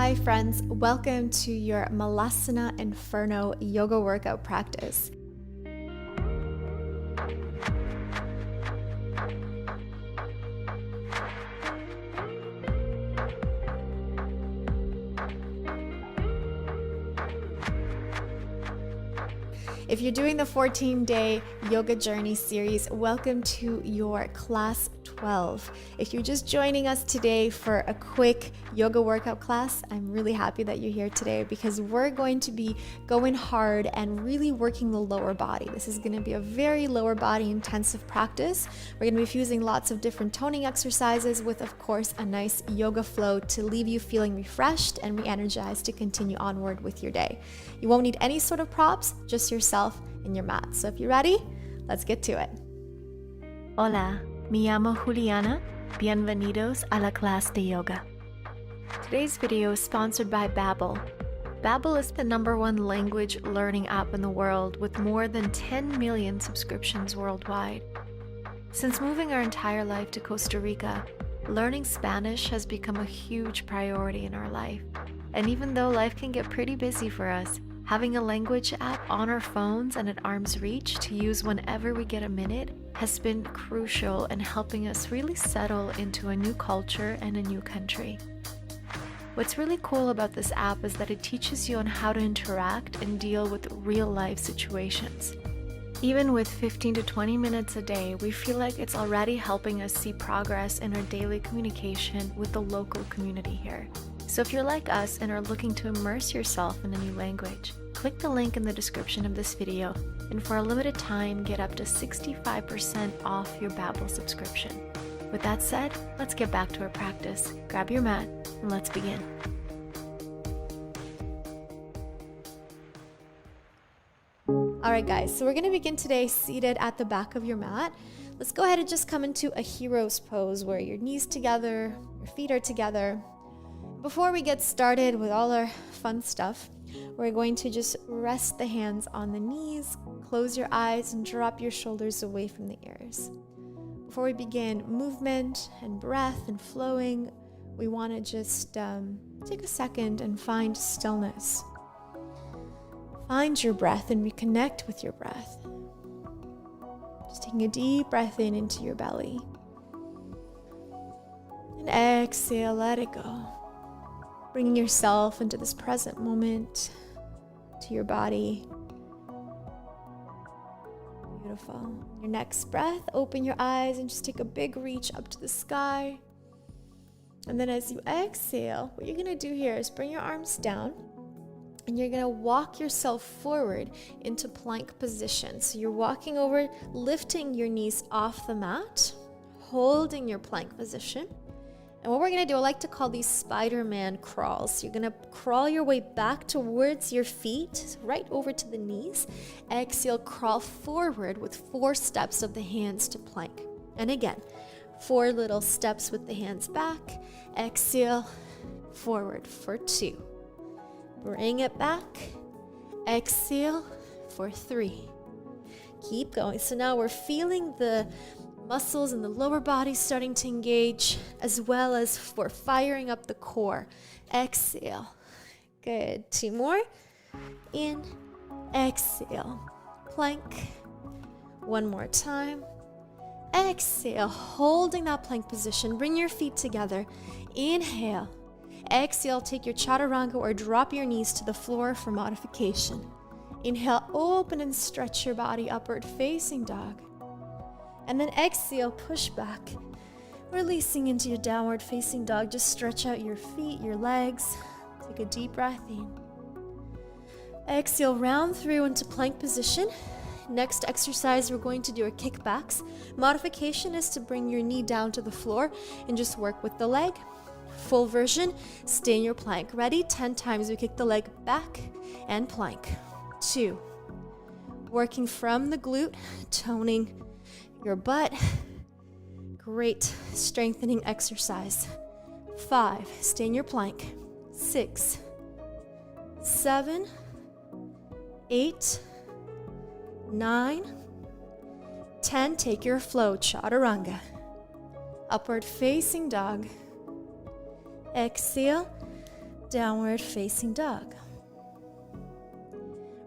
Hi friends, welcome to your Malasana Inferno yoga workout practice. If you're doing the 14-day yoga journey series, welcome to your class 12. If you're just joining us today for a quick yoga workout class, I'm really happy that you're here today because we're going to be going hard and really working the lower body. This is going to be a very lower body intensive practice. We're going to be fusing lots of different toning exercises with, of course, a nice yoga flow to leave you feeling refreshed and re-energized to continue onward with your day. You won't need any sort of props, just yourself and your mat. So if you're ready, let's get to it. Hola, me llamo Juliana. Bienvenidos a la clase de yoga. Today's video is sponsored by Babbel. Babbel is the #1 language learning app in the world with more than 10 million subscriptions worldwide. Since moving our entire life to Costa Rica, learning Spanish has become a huge priority in our life. And even though life can get pretty busy for us, having a language app on our phones and at arm's reach to use whenever we get a minute has been crucial in helping us really settle into a new culture and a new country. What's really cool about this app is that it teaches you on how to interact and deal with real-life situations. Even with 15 to 20 minutes a day, we feel like it's already helping us see progress in our daily communication with the local community here. So if you're like us and are looking to immerse yourself in a new language, click the link in the description of this video and for a limited time get up to 65% off your Babbel subscription. With that said, let's get back to our practice. Grab your mat and let's begin. Alright guys, so we're going to begin today seated at the back of your mat. Let's go ahead and just come into a hero's pose where your knees together, your feet are together. Before we get started with all our fun stuff, we're going to just rest the hands on the knees, close your eyes, and drop your shoulders away from the ears. Before we begin movement and breath and flowing, we want to just take a second and find stillness. Find your breath and reconnect with your breath. Just taking a deep breath in into your belly. And exhale, let it go. Bringing yourself into this present moment, to your body. Beautiful. Your next breath, open your eyes and just take a big reach up to the sky. And then as you exhale, what you're going to do here is bring your arms down and you're going to walk yourself forward into plank position. So you're walking over, lifting your knees off the mat, holding your plank position. And what we're going to do, I like to call these Spider-Man crawls. So you're going to crawl your way back towards your feet, right over to the knees. Exhale, crawl forward with 4 steps of the hands to plank. And again, 4 little steps with the hands back. Exhale, forward for 2. Bring it back. Exhale for 3. Keep going. So now we're feeling the muscles in the lower body starting to engage, as well as for firing up the core. Exhale. Good. 2 more. In. Exhale. Plank. 1 more time. Exhale. Holding that plank position. Bring your feet together. Inhale. Exhale. Take your chaturanga or drop your knees to the floor for modification. Inhale. Open and stretch your body. Upward facing dog. And then exhale, push back, releasing into your downward facing dog. Just stretch out your feet, your legs. Take a deep breath in. Exhale, round through into plank position. Next exercise, we're going to do our kickbacks. Modification is to bring your knee down to the floor and just work with the leg. Full version, stay in your plank. Ready? 10 times we kick the leg back and plank. 2. Working from the glute, toning your butt. Great strengthening exercise. 5, stay in your plank. 6, 7, 8, 9, 10. Take your flow, chaturanga. Upward facing dog. Exhale, downward facing dog.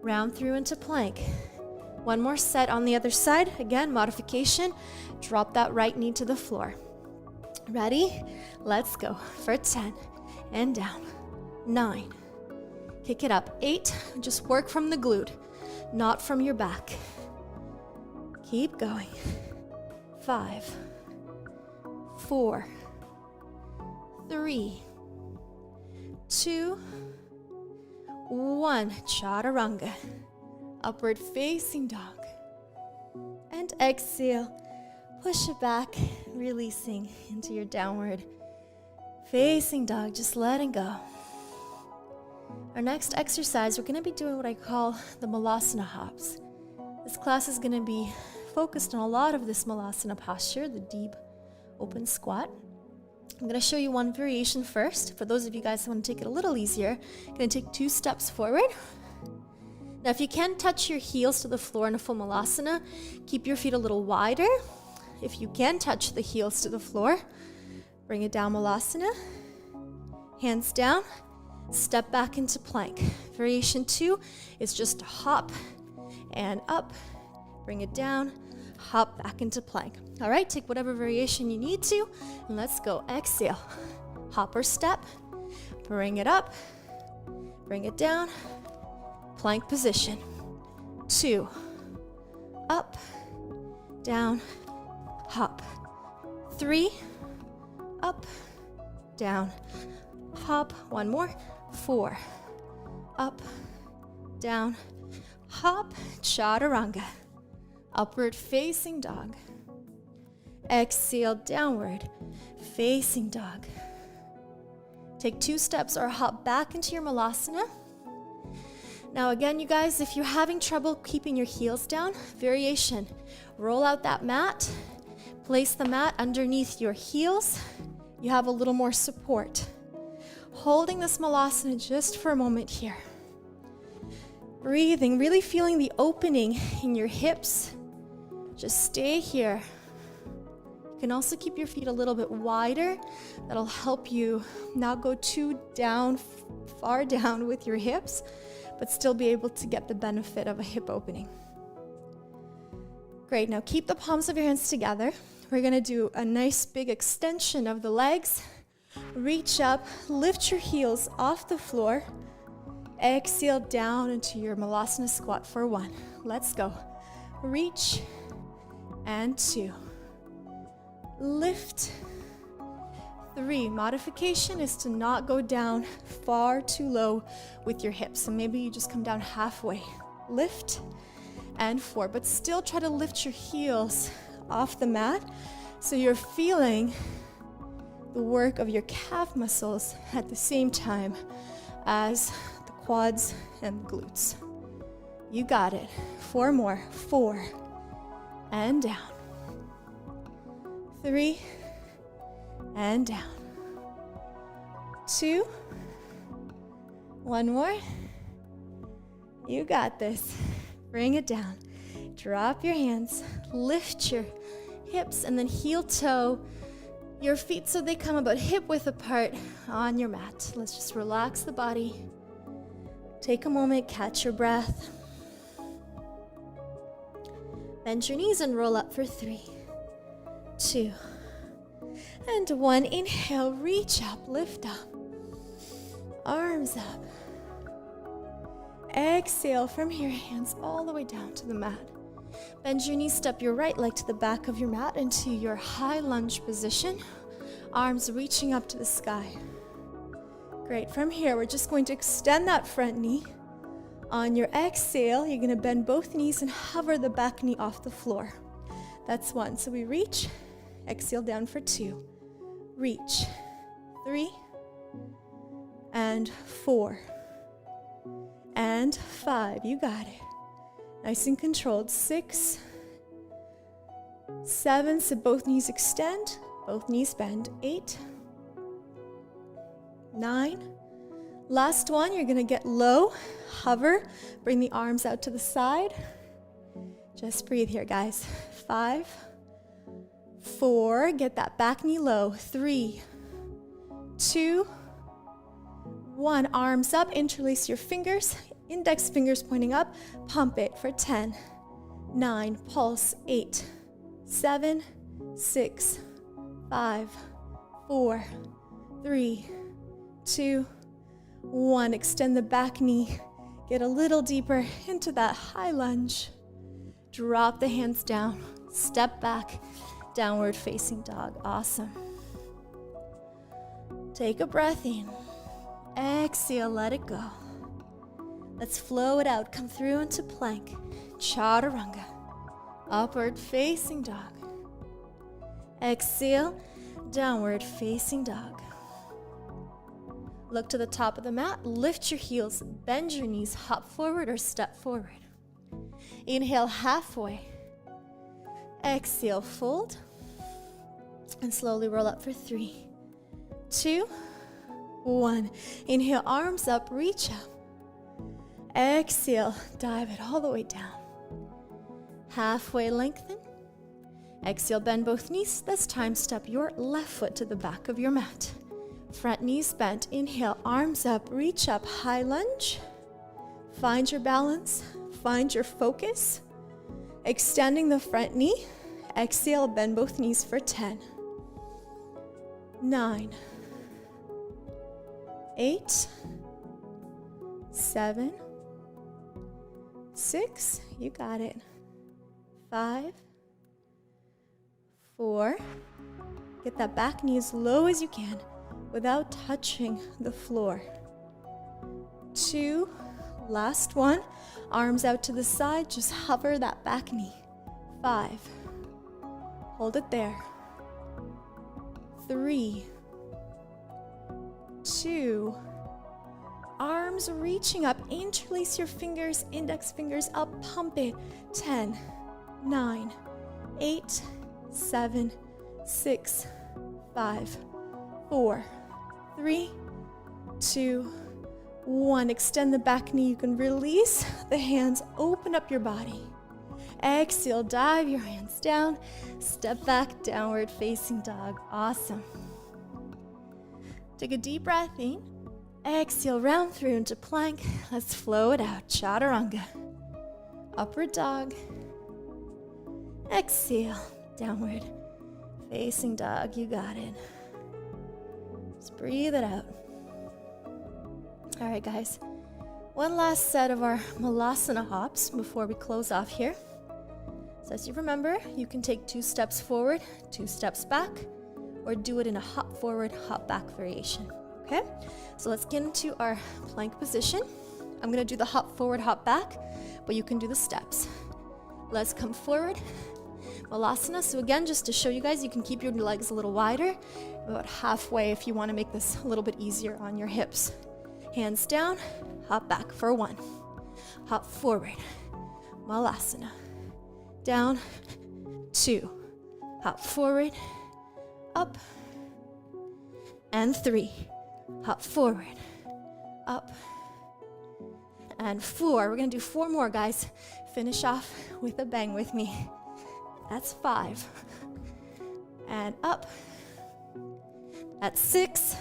Round through into plank. One more set on the other side. Again, modification. Drop that right knee to the floor. Ready? Let's go for 10 and down. 9. Kick it up. 8. Just work from the glute, not from your back. Keep going. 5, 4, 3, 2, 1. Chaturanga. Upward facing dog. And exhale. Push it back, releasing into your downward facing dog, just letting go. Our next exercise, we're going to be doing what I call the malasana hops. This class is going to be focused on a lot of this malasana posture, the deep open squat. I'm going to show you one variation first. For those of you guys who want to take it a little easier, I'm going to take 2 steps forward. Now, if you can touch your heels to the floor in a full malasana, keep your feet a little wider. If you can touch the heels to the floor, bring it down malasana. Hands down, step back into plank. Variation 2 is just a hop and up, bring it down, hop back into plank. All right, take whatever variation you need to, and let's go. Exhale, hop or step, bring it up, bring it down, plank position. 2, up, down, hop. 3, up, down, hop. One more. 4, up, down, hop. Chaturanga. Upward facing dog. Exhale, downward facing dog. Take 2 steps or hop back into your malasana. Now again, you guys, if you're having trouble keeping your heels down, variation. Roll out that mat. Place the mat underneath your heels. You have a little more support. Holding this malasana just for a moment here. Breathing, really feeling the opening in your hips. Just stay here. You can also keep your feet a little bit wider. That'll help you not go too down, far down with your hips, but still be able to get the benefit of a hip opening. Great, now keep the palms of your hands together. We're gonna do a nice big extension of the legs. Reach up, lift your heels off the floor. Exhale down into your malasana squat for 1. Let's go. Reach and 2. Lift. 3. Modification is to not go down far too low with your hips. So maybe you just come down halfway. Lift and 4, but still try to lift your heels off the mat so you're feeling the work of your calf muscles at the same time as the quads and the glutes. You got it. 4 more. 4 and down. 3 and down. 2. 1 more. You got this. Bring it down. Drop your hands. Lift your hips and then heel toe your feet so they come about hip width apart on your mat. Let's just relax the body. Take a moment, catch your breath. Bend your knees and roll up for 3, 2, and 1. Inhale, reach up, lift up. Arms up. Exhale from here, hands all the way down to the mat. Bend your knees, step your right leg to the back of your mat into your high lunge position. Arms reaching up to the sky. Great, from here, we're just going to extend that front knee. On your exhale, you're gonna bend both knees and hover the back knee off the floor. That's 1, so we reach, exhale down for 2. Reach, 3, and 4, and 5, you got it. Nice and controlled. 6, 7, so both knees extend, both knees bend. 8, 9, last one, you're gonna get low, hover, bring the arms out to the side. Just breathe here, guys. 5, 4, get that back knee low. 3, 2, 1. Arms up, interlace your fingers, index fingers pointing up, pump it for 10, 9, pulse, 8, 7, 6, 5, 4, 3, 2, 1. Extend the back knee, get a little deeper into that high lunge. Drop the hands down, step back, downward facing dog. Awesome. Take a breath in. Exhale, let it go. Let's flow it out. Come through into plank. Chaturanga. Upward facing dog. Exhale, downward facing dog. Look to the top of the mat. Lift your heels. Bend your knees. Hop forward or step forward. Inhale halfway. Exhale, fold. And slowly roll up for 3, 2, 1. Inhale, arms up, reach up. Exhale, dive it all the way down. Halfway lengthen. Exhale, bend both knees. This time, step your left foot to the back of your mat. Front knees bent. Inhale, arms up, reach up, high lunge. Find your balance, find your focus. Extending the front knee. Exhale, bend both knees for 10, 9, 8, 7, 6, you got it, 5, 4, get that back knee as low as you can without touching the floor. 2, last one, arms out to the side, just hover that back knee. 5, hold it there. 3, 2, arms reaching up, interlace your fingers, index fingers up, pump it. 10, 9, 8, 7, 6, 5, 4, 3, 2, 1. Extend the back knee. You can release the hands, open up your body. Exhale, dive your hands down, step back, downward facing dog. Awesome. Take a deep breath in. Exhale, round through into plank. Let's flow it out. Chaturanga. Upward dog. Exhale, downward facing dog. You got it. Just breathe it out. All right, guys. One last set of our Malasana hops before we close off here. So as you remember, you can take 2 steps forward, 2 steps back, or do it in a hop forward, hop back variation, okay? So let's get into our plank position. I'm gonna do the hop forward, hop back, but you can do the steps. Let's come forward, Malasana. So again, just to show you guys, you can keep your legs a little wider, about halfway if you wanna make this a little bit easier on your hips. Hands down, hop back for 1, hop forward, Malasana. Down, 2, hop forward, up, and 3, hop forward, up, and 4. We're gonna do 4 more, guys. Finish off with a bang with me. That's 5, and up, that's 6,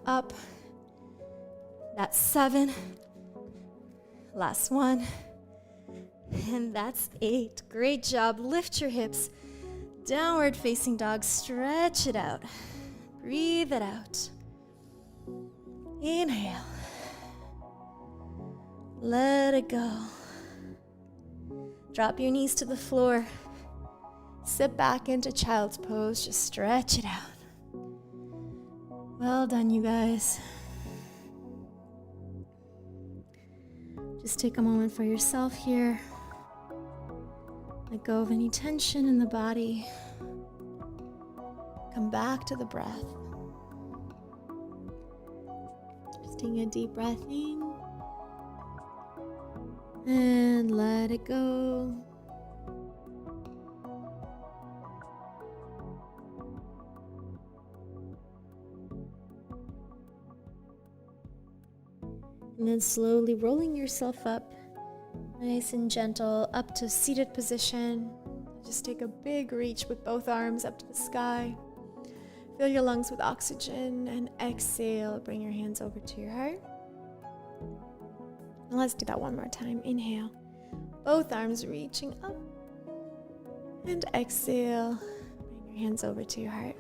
up, that's 7, last one, and that's 8. Great job. Lift your hips. Downward facing dog. Stretch it out. Breathe it out. Inhale. Let it go. Drop your knees to the floor. Sit back into child's pose. Just stretch it out. Well done, you guys. Just take a moment for yourself here. Let go of any tension in the body. Come back to the breath. Just taking a deep breath in. And let it go. And then slowly rolling yourself up, nice and gentle, up to seated position. Just take a big reach with both arms up to the sky. Fill your lungs with oxygen and exhale. Bring your hands over to your heart. And let's do that one more time. Inhale. Both arms reaching up. And exhale. Bring your hands over to your heart.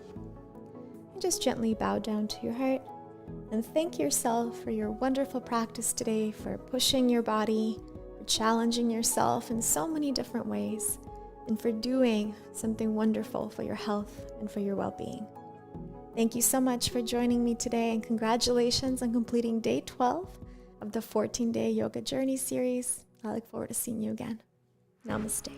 And just gently bow down to your heart. And thank yourself for your wonderful practice today, for pushing your body, for challenging yourself in so many different ways, and for doing something wonderful for your health and for your well-being. Thank you so much for joining me today, and congratulations on completing day 12 of the 14-day yoga journey series. I look forward to seeing you again. Namaste.